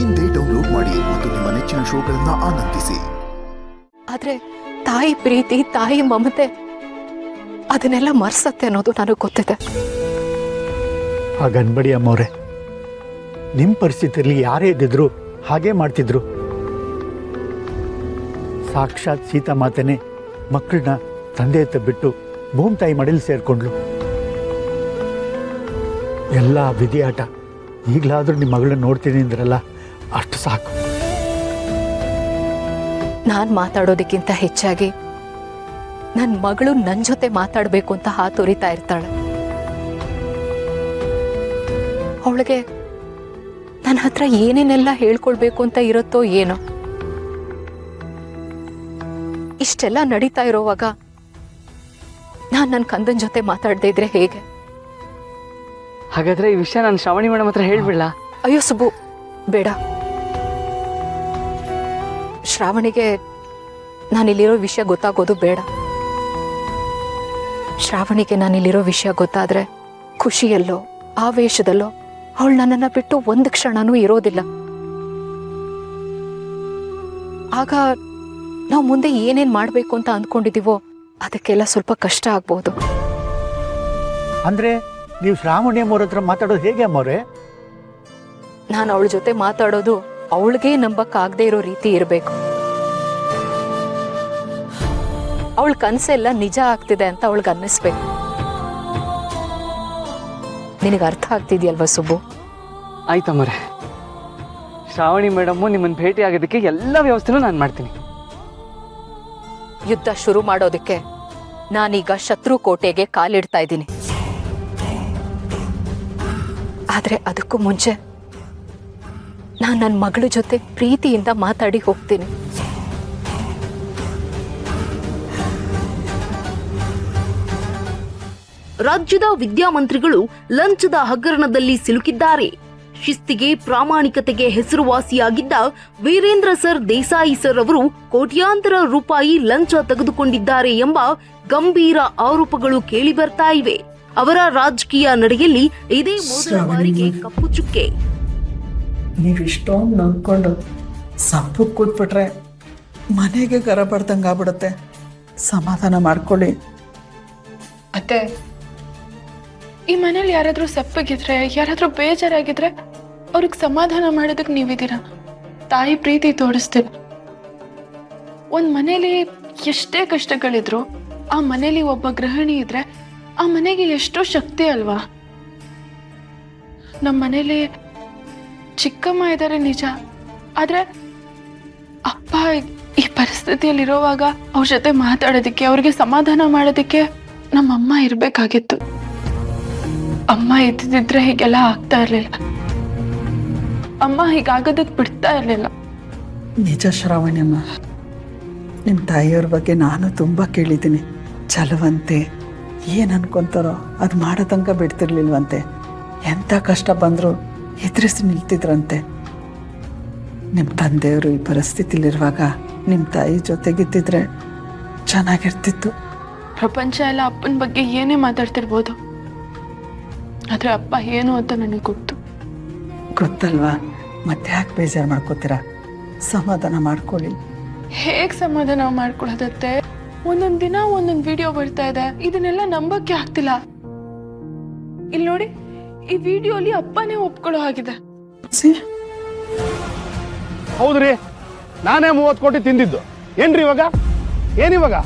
ಇಂದೇ ಡೌನ್ಲೋಡ್ ಮಾಡಿ ಮತ್ತು ನಿಮ್ಮ ನೆಚ್ಚಿನ ಶೋಗಳನ್ನ ಆನಂದಿಸಿ. ಆದ್ರೆ ತಾಯಿ ಪ್ರೀತಿ, ತಾಯಿ ಮಮತೆ ಅದನ್ನೆಲ್ಲ ಮರ್ಸತ್ತೆ ಅನ್ನೋದು ನನಗೆ ಗೊತ್ತಿದೆ. ಹಾಗನ್ಬೇಡಿ ಅಮ್ಮವ್ರೆ, ನಿಮ್ಮ ಪರಿಸ್ಥಿತಿಯಲ್ಲಿ ಯಾರೇ ಇದ್ದಿದ್ರು ಹಾಗೇ ಮಾಡ್ತಿದ್ರು. ಸಾಕ್ಷಾತ್ ಸೀತಾ ಮಾತೇನೆ ಮಕ್ಕಳನ್ನ ತಂದೆ ಹತ್ತ ಬಿಟ್ಟು ಭೂಮಿ ತಾಯಿ ಮಡಿಲಿ ಸೇರ್ಕೊಂಡ್ಲು. ಎಲ್ಲ ವಿಧಿಯಾಟ. ಈಗಲಾದ್ರೂ ನಿಮ್ಮ ಮಗಳನ್ನ ನೋಡ್ತೀನಿ ಅಂದ್ರಲ್ಲ, ಅಷ್ಟು ಸಾಕು. ನಾನು ಮಾತಾಡೋದಕ್ಕಿಂತ ಹೆಚ್ಚಾಗಿ ನನ್ನ ಮಗಳು ನನ್ನ ಜೊತೆ ಮಾತಾಡಬೇಕು ಅಂತ ಹಾತೊರಿತಾ ಇರ್ತಾಳೆ. ಅವಳಿಗೆ ನನ್ನ ಹತ್ರ ಏನೇನೆಲ್ಲ ಹೇಳ್ಕೊಳ್ಬೇಕು ಅಂತ ಇರುತ್ತೋ ಏನೋ. ಇಷ್ಟೆಲ್ಲ ನಡೀತಾ ಇರೋವಾಗ ನಾನು ನನ್ನ ಕಂದನ ಜೊತೆ ಮಾತಾಡದೇ ಇದ್ರೆ ಹೇಗೆ? ಹಾಗಾದ್ರೆ ಈ ವಿಷಯ ನಾನು ಶ್ರಾವಣಿ ಮೇಡಮ್ ಹತ್ರ ಹೇಳ್ಬಿಡ್ಲಾ? ಅಯ್ಯೋ ಸುಬ್ಬು, ಬೇಡ. ಶ್ರಾವಣಿಗೆ ನಾನಿಲ್ಲಿರೋ ವಿಷಯ ಗೊತ್ತಾಗೋದು ಬೇಡ. ಶ್ರಾವಣಿಗೆ ನಾನಿಲ್ಲಿರೋ ವಿಷಯ ಗೊತ್ತಾದ್ರೆ ಖುಷಿಯಲ್ಲೋ ಆವೇಶದಲ್ಲೋ ಅವಳು ನನ್ನನ್ನು ಬಿಟ್ಟು ಒಂದು ಕ್ಷಣನೂ ಇರೋದಿಲ್ಲ. ಆಗ ನಾವು ಮುಂದೆ ಏನೇನು ಮಾಡಬೇಕು ಅಂತ ಅಂದ್ಕೊಂಡಿದ್ದೀವೋ ಅದಕ್ಕೆಲ್ಲ ಸ್ವಲ್ಪ ಕಷ್ಟ ಆಗ್ಬೋದು. ಅಂದ್ರೆ ನೀವು ಶ್ರಾವಣಿ ಅಮ್ಮವ್ರ ಹತ್ರ ಮಾತಾಡೋದು ಹೇಗೆ ಅಮ್ಮವ್ರೆ? ನಾನು ಅವಳ ಜೊತೆ ಮಾತಾಡೋದು ಅವಳಿಗೆ ನಂಬಕ್ಕಾಗದೇ ಇರೋ ರೀತಿ ಇರಬೇಕು. ಅವಳ ಕನಸೆಲ್ಲ ನಿಜ ಆಗ್ತಿದೆ ಅಂತ ಅವಳಿಗೆ ಅನ್ನಿಸ್ಬೇಕು. ನಿನಗೆ ಅರ್ಥ ಆಗ್ತಿದ್ಯಲ್ವಾ ಸುಬ್ಬು? ಆಯ್ತಮ್ಮರೆ, ಶ್ರಾವಣಿ ಮೇಡಮ್ಮು ನಿಮ್ಮನ್ನು ಭೇಟಿ ಆಗೋದಕ್ಕೆ ಎಲ್ಲ ವ್ಯವಸ್ಥೆನೂ ನಾನು ಮಾಡ್ತೀನಿ. ಯುದ್ಧ ಶುರು ಮಾಡೋದಕ್ಕೆ ನಾನೀಗ ಶತ್ರು ಕೋಟೆಗೆ ಕಾಲಿಡ್ತಾ ಇದ್ದೀನಿ. ಆದ್ರೆ ಅದಕ್ಕೂ ಮುಂಚೆ ನಾನು ನನ್ನ ಮಗಳ ಜೊತೆ ಪ್ರೀತಿಯಿಂದ ಮಾತಾಡಿ ಹೋಗ್ತೀನಿ. ರಾಜ್ಯದ ವಿದ್ಯಾಮಂತ್ರಿಗಳು ಲಂಚದ ಹಗರಣದಲ್ಲಿ ಸಿಲುಕಿದ್ದಾರೆ. ಶಿಸ್ತಿಗೆ ಪ್ರಾಮಾಣಿಕತೆಗೆ ಹೆಸರುವಾಸಿಯಾಗಿದ್ದ ವೀರೇಂದ್ರ ಸರ್ ದೇಸಾಯಿ ಸರ್ ಅವರು ಕೋಟ್ಯಾಂತರ ರೂಪಾಯಿ ಲಂಚ ತೆಗೆದುಕೊಂಡಿದ್ದಾರೆ ಎಂಬ ಗಂಭೀರ ಆರೋಪಗಳು ಕೇಳಿಬರ್ತಾ ಇವೆ. ಅವರ ರಾಜಕೀಯ ನಡೆಯಲ್ಲಿ ಇದೇ ಮೊದಲ ಬಾರಿಗೆ ಕಪ್ಪು ಚುಕ್ಕೆ. ನೀವಿಷ್ಟೊಂದು ನಂಬ್ಕೊಂಡು ಸಪ್ಪು ಕೂತ್ಬಿಟ್ರೆ ಮನೆಗೆ ಗರ ಬಡ್ದಂಗೆ ಆಗ್ಬಿಡುತ್ತೆ. ಸಮಾಧಾನ ಮಾಡ್ಕೊಳ್ಳಿ. ಅತ್ತೆ, ಈ ಮನೇಲಿ ಯಾರಾದ್ರೂ ಸಪ್ಪಗಿದ್ರೆ, ಯಾರಾದ್ರೂ ಬೇಜಾರಾಗಿದ್ರೆ ಅವ್ರಿಗೆ ಸಮಾಧಾನ ಮಾಡೋದಕ್ಕೆ ನೀವಿದ್ದೀರಾ. ತಾಯಿ ಪ್ರೀತಿ ತೋರಿಸ್ತೀರ. ಒಂದ್ ಮನೇಲಿ ಎಷ್ಟೇ ಕಷ್ಟಗಳಿದ್ರು ಆ ಮನೇಲಿ ಒಬ್ಬ ಗೃಹಿಣಿ ಇದ್ರೆ ಆ ಮನೆಗೆ ಎಷ್ಟೋ ಶಕ್ತಿ ಅಲ್ವಾ? ನಮ್ಮ ಮನೇಲಿ ಚಿಕ್ಕಮ್ಮ ಇದ್ದಾರೆ ನಿಜ, ಆದ್ರೆ ಅಪ್ಪ ಈ ಪರಿಸ್ಥಿತಿಯಲ್ಲಿರುವಾಗ ಅವ್ರ ಜೊತೆ ಮಾತಾಡೋದಕ್ಕೆ, ಅವ್ರಿಗೆ ಸಮಾಧಾನ ಮಾಡೋದಕ್ಕೆ ನಮ್ಮಮ್ಮ ಇರ್ಬೇಕಾಗಿತ್ತು. ಅಮ್ಮ ಇದ್ದಿದ್ರೆ ಹೀಗೆಲ್ಲ ಆಗ್ತಾ ಇರ್ಲಿಲ್ಲ. ಅಮ್ಮ ಹೀಗಾಗೋದಕ್ಕೆ ಬಿಡ್ತಾ ಇರ್ಲಿಲ್ಲ. ನಿಜ ಶ್ರಾವಣಿಯಮ್ಮ, ನಿಮ್ಮ ತಾಯಿಯವ್ರ ಬಗ್ಗೆ ನಾನು ತುಂಬ ಕೇಳಿದ್ದೀನಿ. ಚಲವಂತೆ, ಏನು ಅನ್ಕೊಂತಾರೋ ಅದು ಮಾಡೋ ತನಕ ಬಿಡ್ತಿರ್ಲಿಲ್ವಂತೆ. ಎಂಥ ಕಷ್ಟ ಬಂದರೂ ಎದುರಿಸಿ ನಿಲ್ತಿದ್ರಂತೆ. ನಿಮ್ಮ ತಂದೆಯವರು ಈ ಪರಿಸ್ಥಿತಿಲಿರುವಾಗ ನಿಮ್ಮ ತಾಯಿ ಜೊತೆಗಿದ್ದಿದ್ರೆ ಚೆನ್ನಾಗಿರ್ತಿತ್ತು. ಪ್ರಪಂಚ ಎಲ್ಲ ಅಪ್ಪನ ಬಗ್ಗೆ ಏನೇ ಮಾತಾಡ್ತಿರ್ಬೋದು, ಆದ್ರೆ ಅಪ್ಪ ಏನು ಅಂತ ನನಗೆ ಗೊತ್ತಲ್ವಾ? ಮತ್ತೆ ಯಾಕೆ ಬೇಜಾರು ಮಾಡ್ಕೋತೀರಾ? ಸಮಾಧಾನ ಮಾಡ್ಕೊಳ್ಳಿ. ಹೇಗ್ ಸಮಾಧಾನ ಮಾಡ್ಕೊಳ್ಳೋದತ್ತೆ? ಒಂದೊಂದ್ ದಿನ ಒಂದೊಂದ್ ವಿಡಿಯೋ ಬರ್ತಾ ಇದೆ, ಇದನ್ನೆಲ್ಲ ನಂಬಕ್ಕೆ ಆಗ್ತಿಲ್ಲ. ಇಲ್ಲಿ ನೋಡಿ, ಈ ವಿಡಿಯೋಲಿ ಅಪ್ಪನೇ ಒಪ್ಕೊಳ್ಳೋ ಹಾಗಿದೆ. ಹೌದ್ರಿ, ನಾನೇ 30 ಕೋಟಿ ತಿಂದಿದ್ದು. ಏನ್ರಿ ಇವಾಗ? ಏನಿವಾಗ?